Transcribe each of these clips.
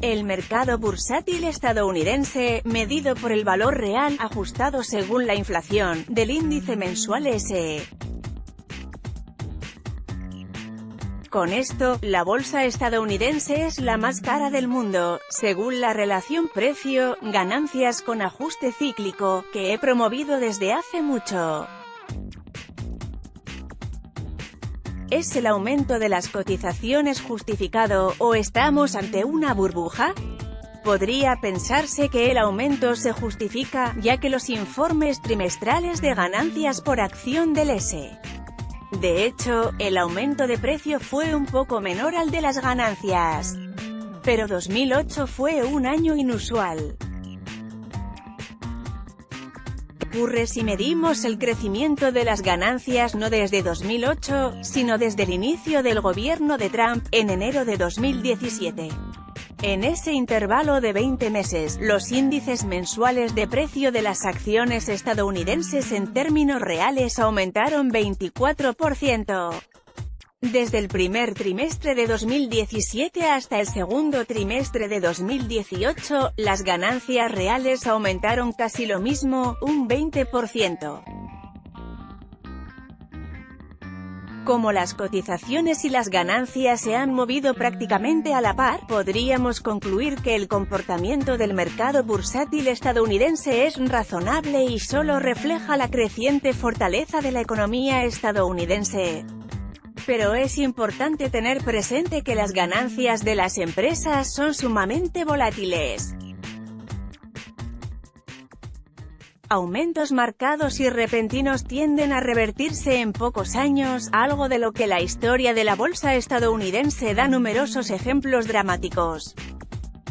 El mercado bursátil estadounidense, medido por el valor real, ajustado según la inflación, del índice mensual S&P. Con esto, la bolsa estadounidense es la más cara del mundo, según la relación precio-ganancias con ajuste cíclico, que he promovido desde hace mucho. ¿Es el aumento de las cotizaciones justificado, o estamos ante una burbuja? Podría pensarse que el aumento se justifica, ya que los informes trimestrales de ganancias por acción del S&P. De hecho, el aumento de precio fue un poco menor al de las ganancias. Pero 2008 fue un año inusual. ¿Qué ocurre si medimos el crecimiento de las ganancias no desde 2008, sino desde el inicio del gobierno de Trump, en enero de 2017? En ese intervalo de 20 meses, los índices mensuales de precio de las acciones estadounidenses en términos reales aumentaron 24%. Desde el primer trimestre de 2017 hasta el segundo trimestre de 2018, las ganancias reales aumentaron casi lo mismo, un 20%. Como las cotizaciones y las ganancias se han movido prácticamente a la par, podríamos concluir que el comportamiento del mercado bursátil estadounidense es razonable y solo refleja la creciente fortaleza de la economía estadounidense. Pero es importante tener presente que las ganancias de las empresas son sumamente volátiles. Aumentos marcados y repentinos tienden a revertirse en pocos años, algo de lo que la historia de la bolsa estadounidense da numerosos ejemplos dramáticos.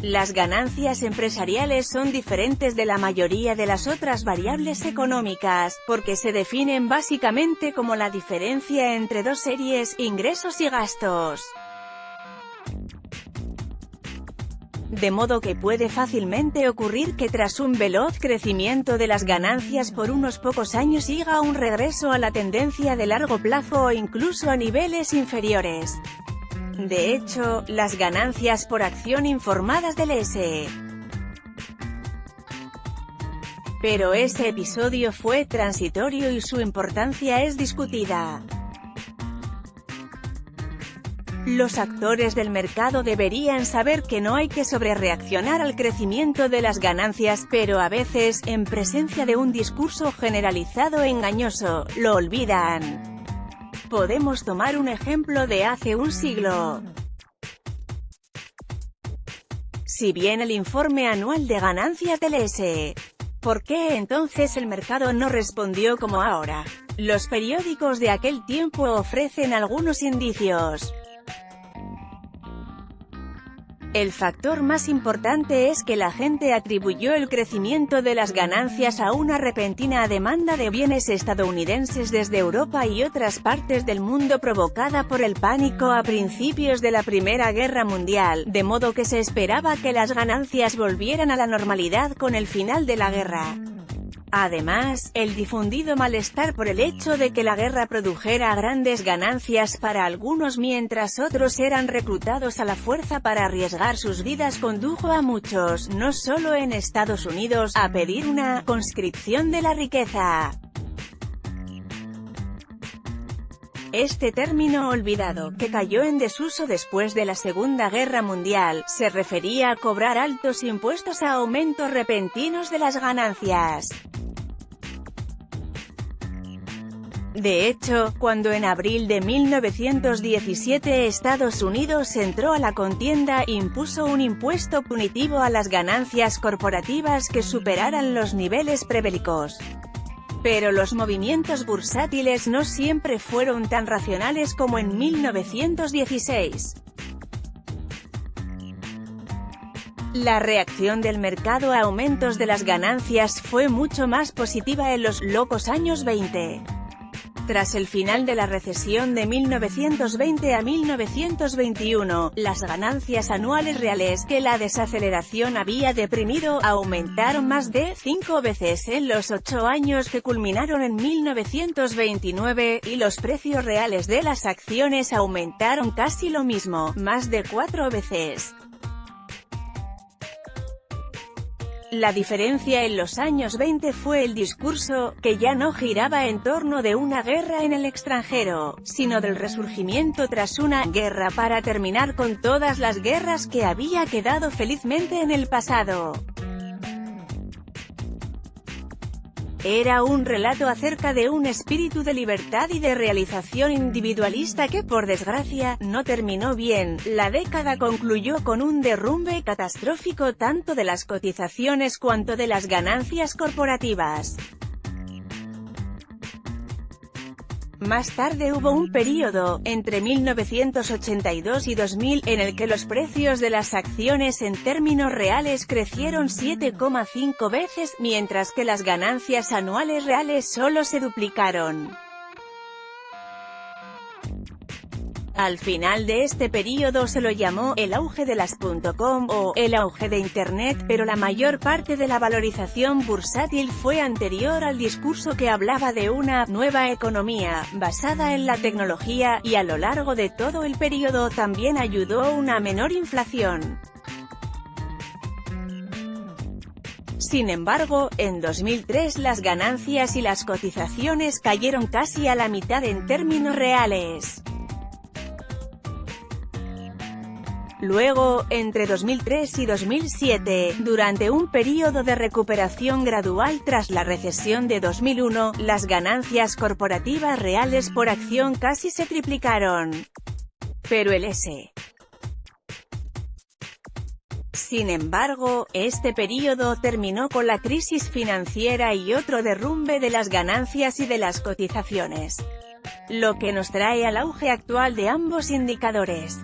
Las ganancias empresariales son diferentes de la mayoría de las otras variables económicas, porque se definen básicamente como la diferencia entre dos series, ingresos y gastos. De modo que puede fácilmente ocurrir que tras un veloz crecimiento de las ganancias por unos pocos años siga un regreso a la tendencia de largo plazo o incluso a niveles inferiores. De hecho, las ganancias por acción informadas del S&P. Pero ese episodio fue transitorio y su importancia es discutida. Los actores del mercado deberían saber que no hay que sobrereaccionar al crecimiento de las ganancias, pero a veces, en presencia de un discurso generalizado e engañoso, lo olvidan. Podemos tomar un ejemplo de hace un siglo. Si bien el informe anual de ganancias del S&P, ¿por qué entonces el mercado no respondió como ahora? Los periódicos de aquel tiempo ofrecen algunos indicios. El factor más importante es que la gente atribuyó el crecimiento de las ganancias a una repentina demanda de bienes estadounidenses desde Europa y otras partes del mundo provocada por el pánico a principios de la Primera Guerra Mundial, de modo que se esperaba que las ganancias volvieran a la normalidad con el final de la guerra. Además, el difundido malestar por el hecho de que la guerra produjera grandes ganancias para algunos mientras otros eran reclutados a la fuerza para arriesgar sus vidas condujo a muchos, no solo en Estados Unidos, a pedir una «conscripción de la riqueza». Este término olvidado, que cayó en desuso después de la Segunda Guerra Mundial, se refería a cobrar altos impuestos a aumentos repentinos de las ganancias. De hecho, cuando en abril de 1917 Estados Unidos entró a la contienda, impuso un impuesto punitivo a las ganancias corporativas que superaran los niveles prebélicos. Pero los movimientos bursátiles no siempre fueron tan racionales como en 1916. La reacción del mercado a aumentos de las ganancias fue mucho más positiva en los «locos años 20». Tras el final de la recesión de 1920 a 1921, las ganancias anuales reales, que la desaceleración había deprimido, aumentaron más de 5 veces en los 8 años que culminaron en 1929, y los precios reales de las acciones aumentaron casi lo mismo, más de 4 veces. La diferencia en los años 20 fue el discurso, que ya no giraba en torno de una guerra en el extranjero, sino del resurgimiento tras una guerra para terminar con todas las guerras que había quedado felizmente en el pasado. Era un relato acerca de un espíritu de libertad y de realización individualista que, por desgracia, no terminó bien. La década concluyó con un derrumbe catastrófico tanto de las cotizaciones cuanto de las ganancias corporativas. Más tarde hubo un período, entre 1982 y 2000, en el que los precios de las acciones en términos reales crecieron 7,5 veces, mientras que las ganancias anuales reales solo se duplicaron. Al final de este período se lo llamó el auge de las .com o el auge de Internet, pero la mayor parte de la valorización bursátil fue anterior al discurso que hablaba de una nueva economía, basada en la tecnología, y a lo largo de todo el período también ayudó una menor inflación. Sin embargo, en 2003 las ganancias y las cotizaciones cayeron casi a la mitad en términos reales. Luego, entre 2003 y 2007, durante un período de recuperación gradual tras la recesión de 2001, las ganancias corporativas reales por acción casi se triplicaron. Pero el S. Sin embargo, este período terminó con la crisis financiera y otro derrumbe de las ganancias y de las cotizaciones, lo que nos trae al auge actual de ambos indicadores.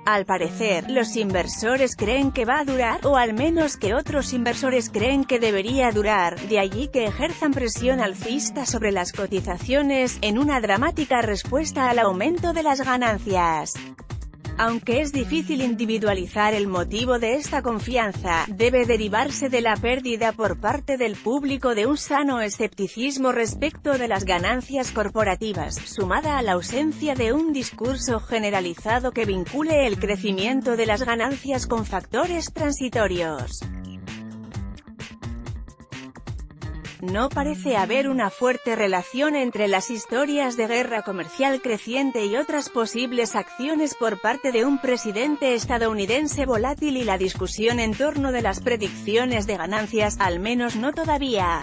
Al parecer, los inversores creen que va a durar, o al menos que otros inversores creen que debería durar, de allí que ejerzan presión alcista sobre las cotizaciones, en una dramática respuesta al aumento de las ganancias. Aunque es difícil individualizar el motivo de esta confianza, debe derivarse de la pérdida por parte del público de un sano escepticismo respecto de las ganancias corporativas, sumada a la ausencia de un discurso generalizado que vincule el crecimiento de las ganancias con factores transitorios. No parece haber una fuerte relación entre las historias de guerra comercial creciente y otras posibles acciones por parte de un presidente estadounidense volátil y la discusión en torno de las predicciones de ganancias, al menos no todavía.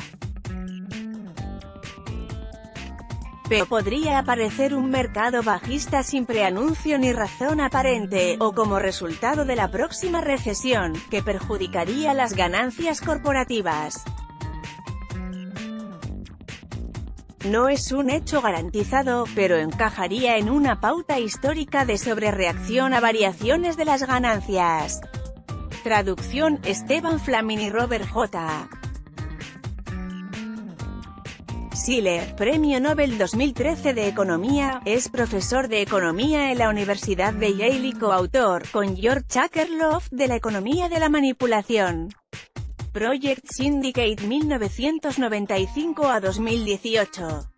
Pero podría aparecer un mercado bajista sin preanuncio ni razón aparente, o como resultado de la próxima recesión, que perjudicaría las ganancias corporativas. No es un hecho garantizado, pero encajaría en una pauta histórica de sobrereacción a variaciones de las ganancias. Traducción: Esteban Flamín y Robert J. Shiller, Premio Nobel 2013 de Economía, es profesor de Economía en la Universidad de Yale y coautor, con George Akerlof, de la economía de la manipulación. Project Syndicate 1995 a 2018.